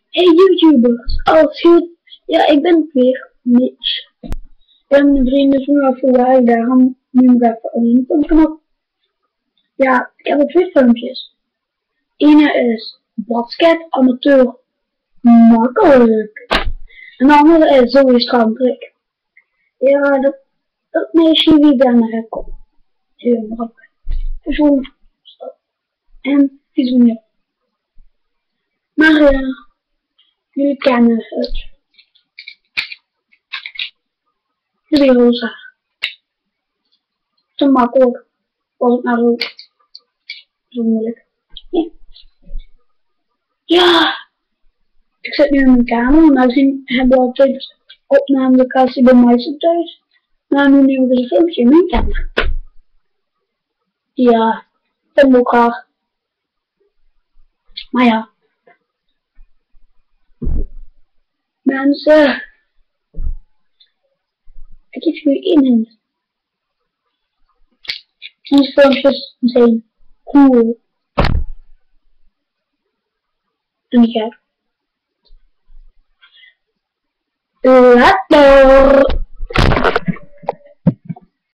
Hey YouTubers, alles goed? Ja, ik ben het weer, Mitch. En mijn vrienden zijn al voorbij, daarom neem ik even een knop. Ja, ik heb 2 filmpjes. Ene is basket amateur makkelijk. En de andere is Zoe Strandrik. Ja, dat meisje wie daarna komt. Heel makkelijk. Persoon, stap en visioneer. Maar jullie kennen het. De wereld te makkelijk. Was het nou zo moeilijk? Ja. Ja, ik zit nu in mijn kamer en nou hebben we altijd opnamelocatie bij mij thuis. Nou, nu nemen we dus een filmpje in mijn kamer. Ja, dat vind ik ook graag. Maar ja. Mensen, ik geef jullie in. Onze filmpjes zijn cool. En gek. Later.